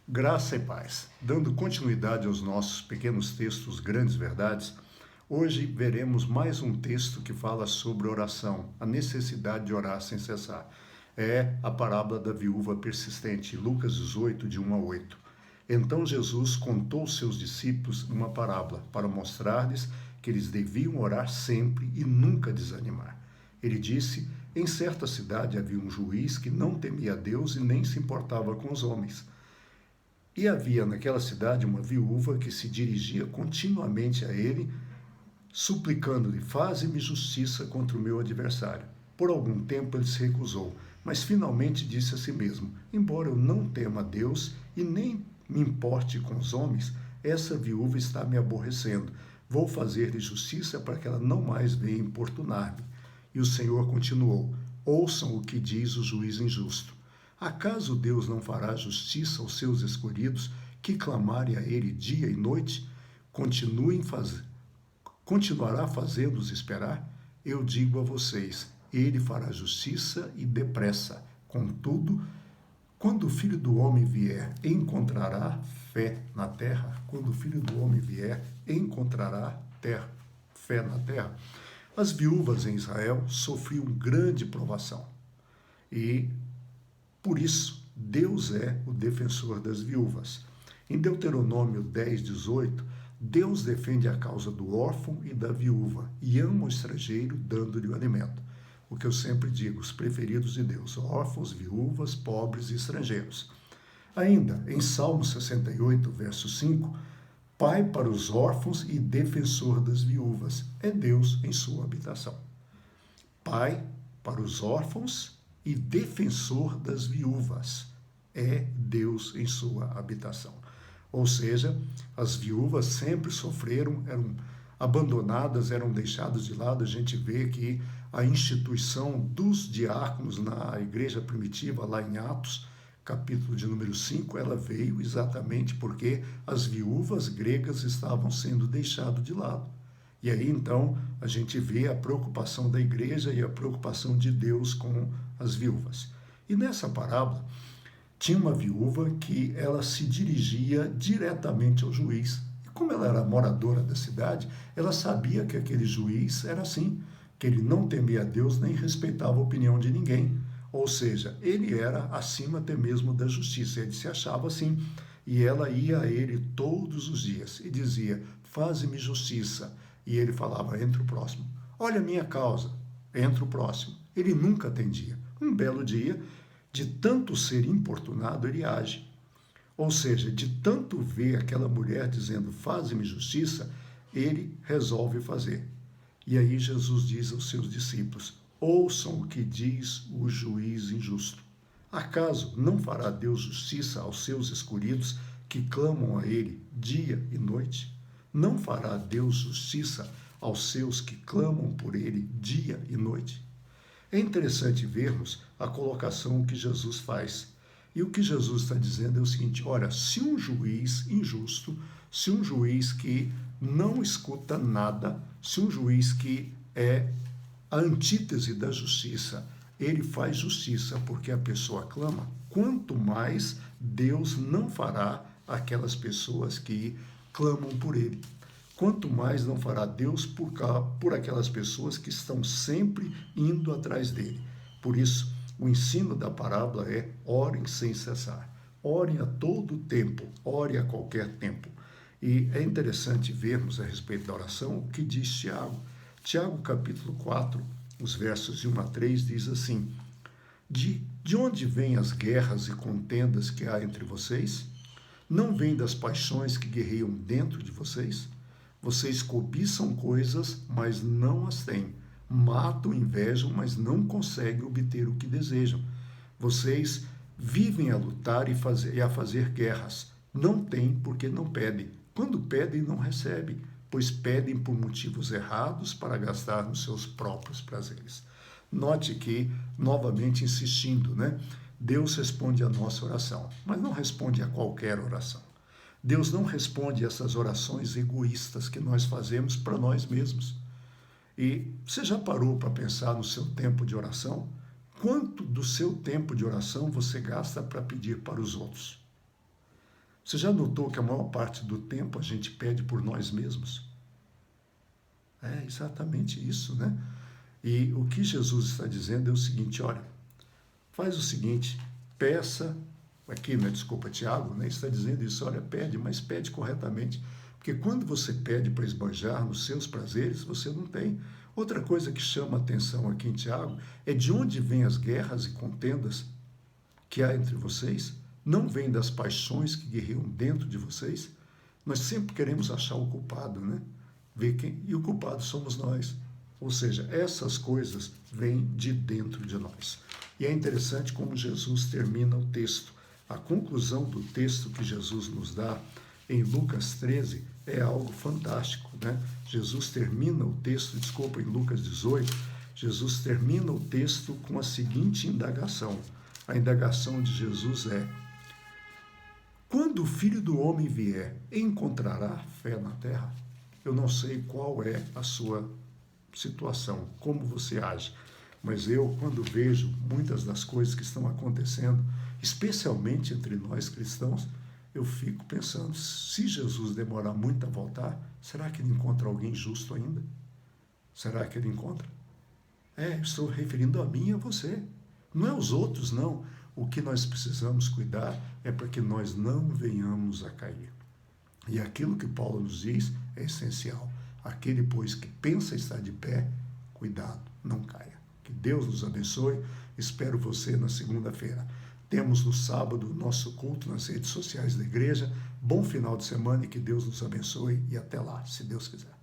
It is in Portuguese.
Graça e paz. Dando continuidade aos nossos pequenos textos Grandes Verdades, hoje veremos mais um texto que fala sobre oração, a necessidade de orar sem cessar. É a parábola da viúva persistente, Lucas 18, de 1 a 8. Então Jesus contou aos seus discípulos uma parábola para mostrar-lhes que eles deviam orar sempre e nunca desanimar. Ele disse: em certa cidade havia um juiz que não temia a Deus e nem se importava com os homens. E havia naquela cidade uma viúva que se dirigia continuamente a ele, suplicando-lhe: faze-me justiça contra o meu adversário. Por algum tempo ele se recusou, mas finalmente disse a si mesmo: embora eu não tema a Deus e nem me importe com os homens, essa viúva está me aborrecendo. Vou fazer-lhe justiça para que ela não mais venha importunar-me. E o Senhor continuou: ouçam o que diz o juiz injusto. Acaso Deus não fará justiça aos seus escolhidos, que clamarem a Ele dia e noite? Continuará fazendo-os esperar? Eu digo a vocês: Ele fará justiça e depressa. Contudo, quando o Filho do Homem vier, encontrará fé na terra? Quando o Filho do Homem vier, encontrará fé na terra? As viúvas em Israel sofriam grande provação. E por isso, Deus é o defensor das viúvas. Em Deuteronômio 10, 18, Deus defende a causa do órfão e da viúva e ama o estrangeiro, dando-lhe o alimento. O que eu sempre digo, os preferidos de Deus: órfãos, viúvas, pobres e estrangeiros. Ainda, em Salmo 68, verso 5, Pai para os órfãos e defensor das viúvas, é Deus em sua habitação. Pai para os órfãos e defensor das viúvas, é Deus em sua habitação. Ou seja, as viúvas sempre sofreram, eram abandonadas, eram deixadas de lado. A gente vê que a instituição dos diáconos na igreja primitiva, lá em Atos, capítulo de número 5, ela veio exatamente porque as viúvas gregas estavam sendo deixadas de lado. E aí, então, a gente vê a preocupação da igreja e a preocupação de Deus com as viúvas. E nessa parábola, tinha uma viúva que ela se dirigia diretamente ao juiz. E como ela era moradora da cidade, ela sabia que aquele juiz era assim, que ele não temia a Deus nem respeitava a opinião de ninguém. Ou seja, ele era acima até mesmo da justiça, ele se achava assim. E ela ia a ele todos os dias e dizia: faze-me justiça. E ele falava: entra o próximo. Olha a minha causa, entra o próximo. Ele nunca atendia. Um belo dia, de tanto ser importunado, ele age. Ou seja, de tanto ver aquela mulher dizendo: faze-me justiça, ele resolve fazer. E aí Jesus diz aos seus discípulos: ouçam o que diz o juiz injusto. Acaso não fará Deus justiça aos seus escolhidos que clamam a ele dia e noite? Não fará Deus justiça aos seus que clamam por ele dia e noite? É interessante vermos a colocação que Jesus faz. E o que Jesus está dizendo é o seguinte: olha, se um juiz injusto, se um juiz que não escuta nada, se um juiz que é a antítese da justiça, ele faz justiça porque a pessoa clama, quanto mais Deus não fará aquelas pessoas que clamam por ele. Quanto mais não fará Deus por aquelas pessoas que estão sempre indo atrás dele. Por isso, o ensino da parábola é: orem sem cessar. Orem a todo tempo, ore a qualquer tempo. E é interessante vermos a respeito da oração o que diz Tiago. Tiago, capítulo 4, os versos de 1 a 3, diz assim: de onde vêm as guerras e contendas que há entre vocês? Não vêm das paixões que guerreiam dentro de vocês? Vocês cobiçam coisas, mas não as têm. Matam, invejam, mas não conseguem obter o que desejam. Vocês vivem a lutar e a fazer guerras. Não têm porque não pedem. Quando pedem, não recebem, pois pedem por motivos errados para gastar nos seus próprios prazeres. Note que, novamente insistindo, Deus responde à nossa oração, mas não responde a qualquer oração. Deus não responde essas orações egoístas que nós fazemos para nós mesmos. E você já parou para pensar no seu tempo de oração? Quanto do seu tempo de oração você gasta para pedir para os outros? Você já notou que a maior parte do tempo a gente pede por nós mesmos? É exatamente isso, né? E o que Jesus está dizendo é o seguinte, olha, faz o seguinte, peça, aqui, né, desculpa, Tiago, né, está dizendo isso, olha, pede, mas pede corretamente, porque quando você pede para esbanjar nos seus prazeres, você não tem. Outra coisa que chama a atenção aqui em Tiago é de onde vêm as guerras e contendas que há entre vocês, não vêm das paixões que guerreiam dentro de vocês. Nós sempre queremos achar o culpado, né? Ver quem, e o culpado somos nós. Ou seja, essas coisas vêm de dentro de nós. E é interessante como Jesus termina o texto. A conclusão do texto que Jesus nos dá em Lucas 13 é algo fantástico, né? Jesus termina o texto, desculpa, em Lucas 18, Jesus termina o texto com a seguinte indagação. A indagação de Jesus é: quando o Filho do Homem vier, encontrará fé na terra? Eu não sei qual é a sua situação, como você age, mas eu, quando vejo muitas das coisas que estão acontecendo, especialmente entre nós cristãos, eu fico pensando, se Jesus demorar muito a voltar, será que ele encontra alguém justo ainda? Será que ele encontra? Estou referindo a mim e a você. Não é os outros, não. O que nós precisamos cuidar é para que nós não venhamos a cair. E aquilo que Paulo nos diz é essencial. Aquele, pois, que pensa estar de pé, cuidado, não caia. Que Deus nos abençoe. Espero você na segunda-feira. Temos no sábado o nosso culto nas redes sociais da igreja. Bom final de semana e que Deus nos abençoe. E até lá, se Deus quiser.